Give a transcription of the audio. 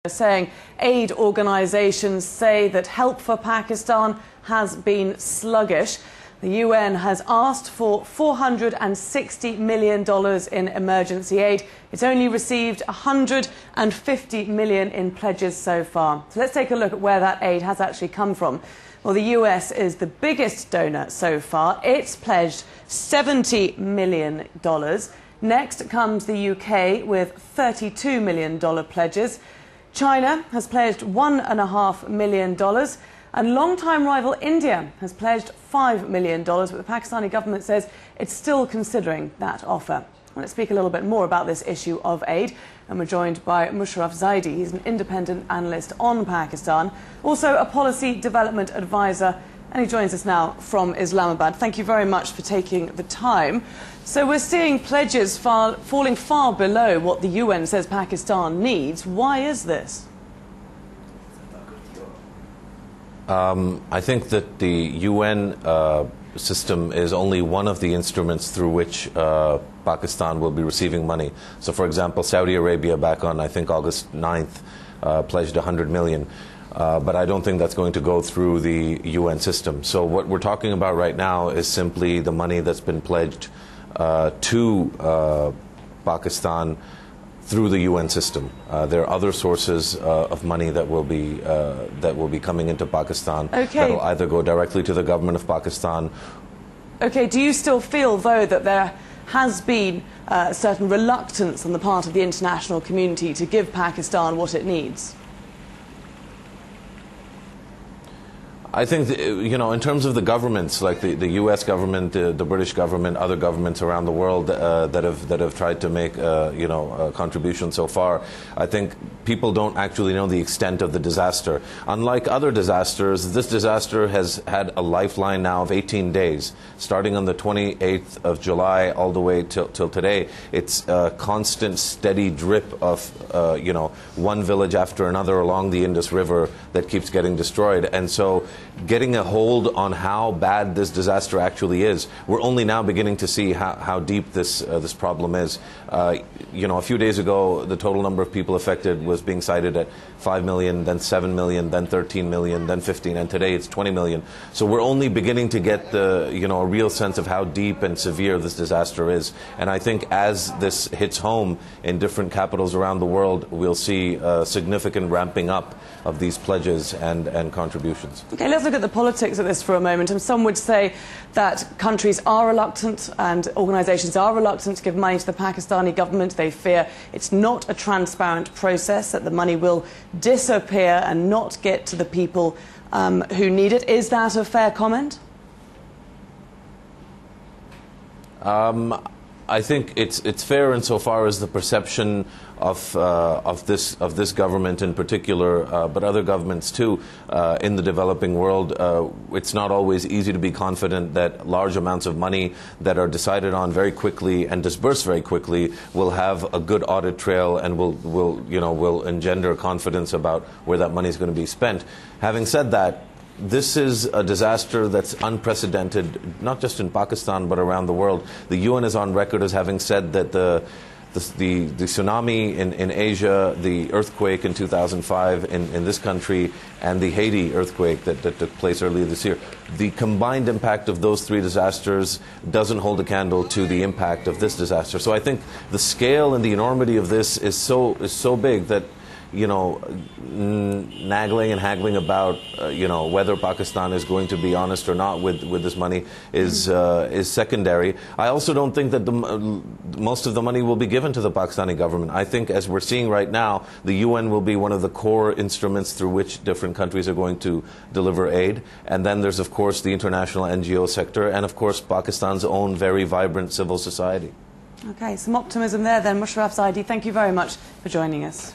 Saying aid organisations say that help for Pakistan has been sluggish. The UN has asked for $460 million in emergency aid. It's only received $150 million in pledges so far. So let's take a look at where that aid has actually come from. Well, the US is the biggest donor so far. It's pledged $70 million. Next comes the UK with $32 million pledges. China has pledged $1.5 million, and long-time rival India has pledged $5 million, but the Pakistani government says it's still considering that offer. Well, let's speak a little bit more about this issue of aid, and we're joined by Mosharraf Zaidi. He's an independent analyst on Pakistan, also a policy development advisor, and he joins us now from Islamabad. Thank you very much for taking the time. So we're seeing pledges falling far below what the UN says Pakistan needs. Why is this? I think that the UN system is only one of the instruments through which Pakistan will be receiving money. So, for example, Saudi Arabia back on, I think, August 9th pledged $100 million. But I don't think that's going to go through the UN system. So what we're talking about right now is simply the money that's been pledged to Pakistan through the UN system. There are other sources of money that will be coming into Pakistan that will either go directly to the government of Pakistan. Okay, do you still feel, though, that there has been a certain reluctance on the part of the international community to give Pakistan what it needs? I think, in terms of the governments, like the U.S. government, the British government, other governments around the world that have tried to make, a contribution so far, I think people don't actually know the extent of the disaster. Unlike other disasters, this disaster has had a lifeline now of 18 days, starting on the 28th of July all the way till today. It's a constant, steady drip of, one village after another along the Indus River that keeps getting destroyed. And so getting a hold on how bad this disaster actually is, we're only now beginning to see how deep this problem is. A few days ago, the total number of people affected was being cited at 5 million, then 7 million, then 13 million, then 15, and today it's 20 million. So we're only beginning to get a real sense of how deep and severe this disaster is. And I think as this hits home in different capitals around the world, we'll see a significant ramping up of these pledges and contributions. Okay, let's look at the politics of this for a moment. And some would say that countries are reluctant and organisations are reluctant to give money to the Pakistani government. They fear it's not a transparent process, that the money will disappear and not get to the people who need it. Is that a fair comment? I think it's fair insofar as the perception of this government in particular, but other governments too, in the developing world. It's not always easy to be confident that large amounts of money that are decided on very quickly and dispersed very quickly will have a good audit trail and will engender confidence about where that money is going to be spent. Having said that, this is a disaster that's unprecedented, not just in Pakistan, but around the world. The UN is on record as having said that the tsunami in Asia, the earthquake in 2005 in this country, and the Haiti earthquake that took place earlier this year, the combined impact of those three disasters doesn't hold a candle to the impact of this disaster. So I think the scale and the enormity of this is so big that naggling and haggling about, whether Pakistan is going to be honest or not with this money is secondary. I also don't think that most of the money will be given to the Pakistani government. I think, as we're seeing right now, the UN will be one of the core instruments through which different countries are going to deliver aid. And then there's, of course, the international NGO sector and, of course, Pakistan's own very vibrant civil society. Okay, some optimism there then. Mosharraf Zaidi, thank you very much for joining us.